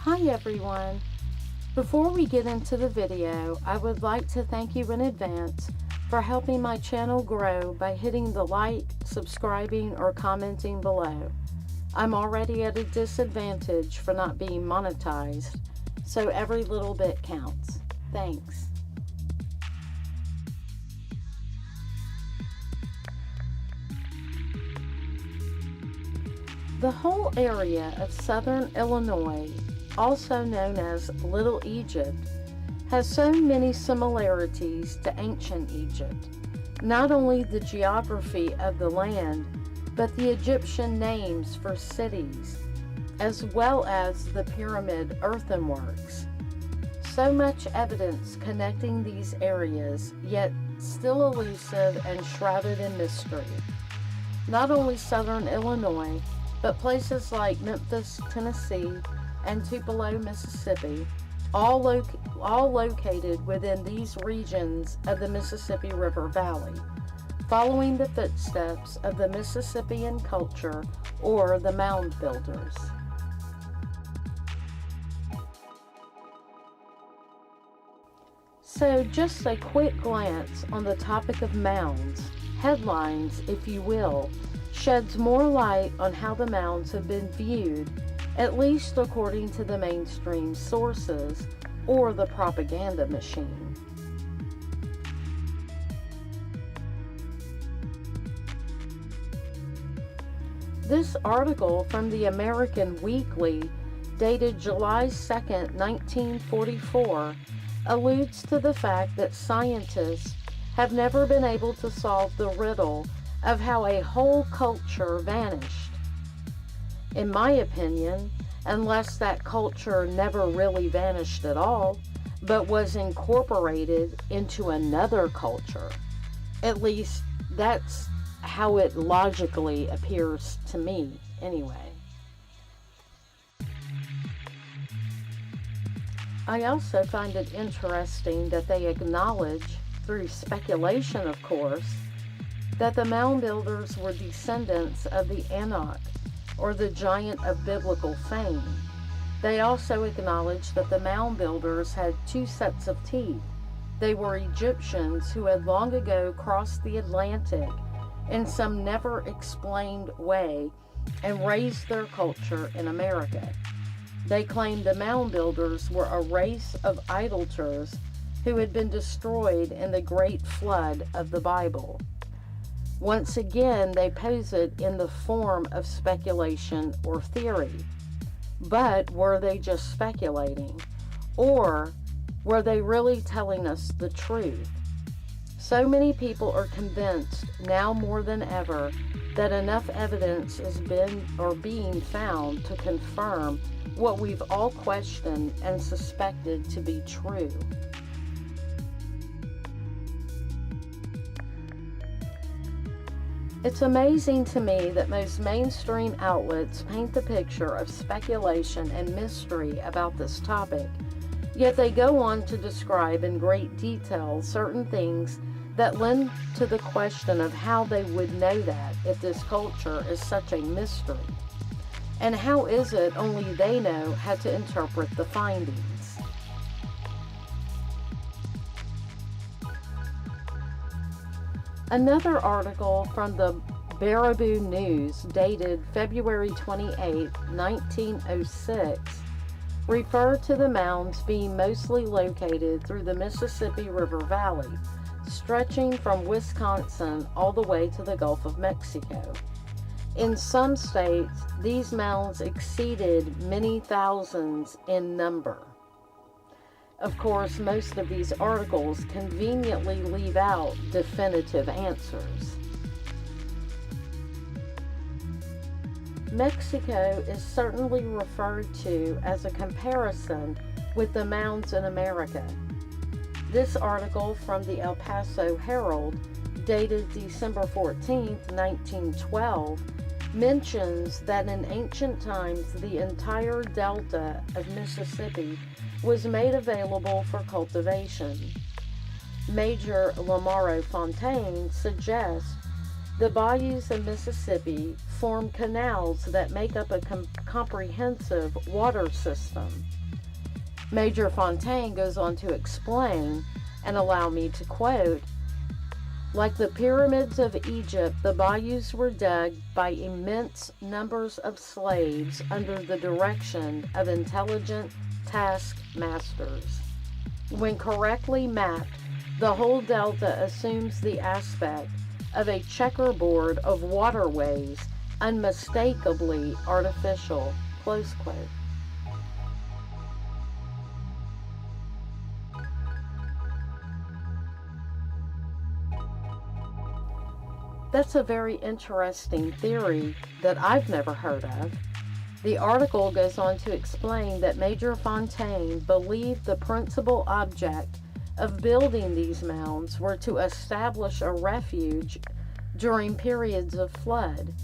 Hi everyone! Before we get into the video, I would like to thank you in advance for helping my channel grow by hitting the like, subscribing, or commenting below. I'm already at a disadvantage for not being monetized, so every little bit counts. Thanks. The whole area of southern Illinois, also known as Little Egypt, has so many similarities to ancient Egypt. Not only the geography of the land, but the Egyptian names for cities, as well as the pyramid earthenworks. So much evidence connecting these areas, yet still elusive and shrouded in mystery. Not only southern Illinois, but places like Memphis, Tennessee, and Tupelo, Mississippi, all located within these regions of the Mississippi River Valley, following the footsteps of the Mississippian culture or the mound builders. So just a quick glance on the topic of mounds, headlines if you will, sheds more light on how the mounds have been viewed, at least according to the mainstream sources or the propaganda machine. This article from the American Weekly, dated July 2nd, 1944, alludes to the fact that scientists have never been able to solve the riddle of how a whole culture vanished. In my opinion, unless that culture never really vanished at all, but was incorporated into another culture. At least that's how it logically appears to me, anyway. I also find it interesting that they acknowledge, through speculation of course, that the mound builders were descendants of the Anak, or the giant of biblical fame. They also acknowledge that the mound builders had two sets of teeth. They were Egyptians who had long ago crossed the Atlantic in some never explained way and raised their culture in America. They claimed the mound builders were a race of idolaters who had been destroyed in the great flood of the Bible. Once again, they pose it in the form of speculation or theory. But were they just speculating? Or were they really telling us the truth? So many people are convinced, now more than ever, that enough evidence has been or being found to confirm what we've all questioned and suspected to be true. It's amazing to me that most mainstream outlets paint the picture of speculation and mystery about this topic, yet they go on to describe in great detail certain things that lend to the question of how they would know that if this culture is such a mystery. And how is it only they know how to interpret the findings? Another article from the Baraboo News, dated February 28, 1906, referred to the mounds being mostly located through the Mississippi River Valley, stretching from Wisconsin all the way to the Gulf of Mexico. In some states, these mounds exceeded many thousands in number. Of course, most of these articles conveniently leave out definitive answers. Mexico is certainly referred to as a comparison with the mounds in America. This article from the El Paso Herald, dated December 14, 1912, mentions that in ancient times the entire delta of Mississippi was made available for cultivation. Major Lamaro Fontaine suggests The bayous of Mississippi form canals that make up a comprehensive water system. Major Fontaine goes on to explain, and allow me to quote, "Like the pyramids of Egypt, the bayous were dug by immense numbers of slaves under the direction of intelligent taskmasters. When correctly mapped, the whole delta assumes the aspect of a checkerboard of waterways, unmistakably artificial." Close quote. That's a very interesting theory that I've never heard of. The article goes on to explain that Major Fontaine believed the principal object of building these mounds were to establish a refuge during periods of flood,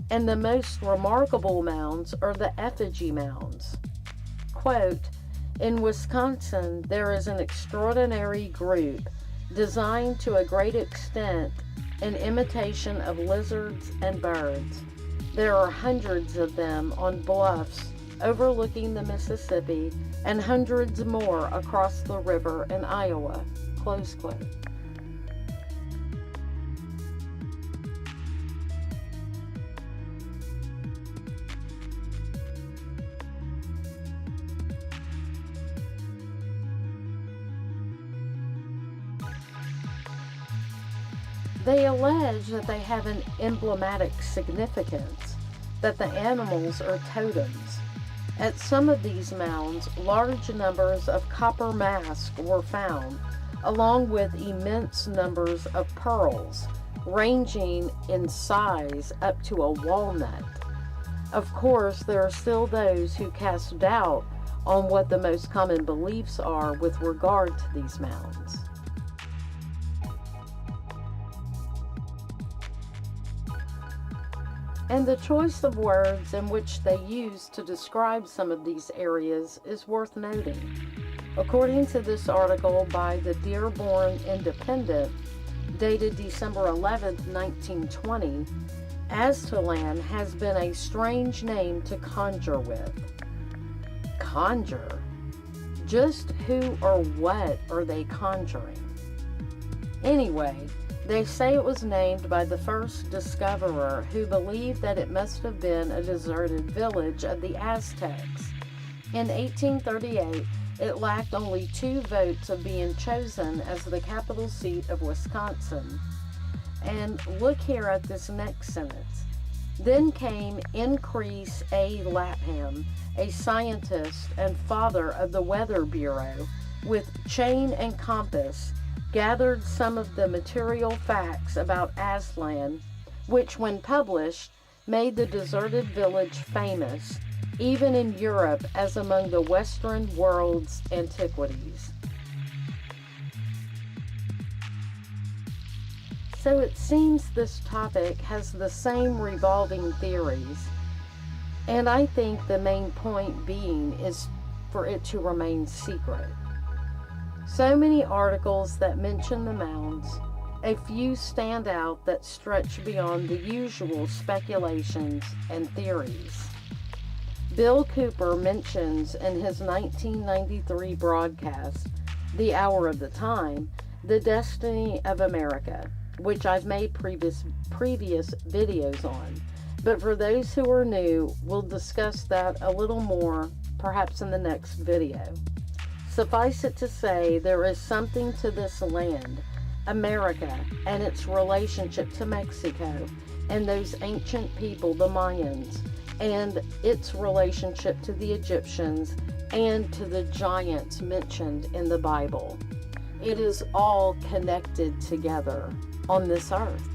and the most remarkable mounds are the effigy mounds. Quote, "In Wisconsin, there is an extraordinary group designed to a great extent in imitation of lizards and birds. There are hundreds of them on bluffs overlooking the Mississippi and hundreds more across the river in Iowa." Close quote. They allege that they have an emblematic significance, that the animals are totems. At some of these mounds, large numbers of copper masks were found, along with immense numbers of pearls, ranging in size up to a walnut. Of course, there are still those who cast doubt on what the most common beliefs are with regard to these mounds. And the choice of words in which they use to describe some of these areas is worth noting. According to this article by the Dearborn Independent, dated December 11, 1920, Aztalan has been a strange name to conjure with. Conjure? Just who or what are they conjuring? Anyway, they say it was named by the first discoverer, who believed that it must have been a deserted village of the Aztecs. In 1838, it lacked only 2 votes of being chosen as the capital seat of Wisconsin. And look here at this next sentence. Then came Increase A. Lapham, a scientist and father of the Weather Bureau, with chain and compass, gathered some of the material facts about Aztlan, which, when published, made the deserted village famous, even in Europe, as among the Western world's antiquities. So it seems this topic has the same revolving theories, and I think the main point being is for it to remain secret. So many articles that mention the mounds, a few stand out that stretch beyond the usual speculations and theories. Bill Cooper mentions in his 1993 broadcast, The Hour of the Time, the destiny of America, which I've made previous videos on. But for those who are new, we'll discuss that a little more, perhaps in the next video. Suffice it to say, there is something to this land, America, and its relationship to Mexico, and those ancient people, the Mayans, and its relationship to the Egyptians, and to the giants mentioned in the Bible. It is all connected together on this earth.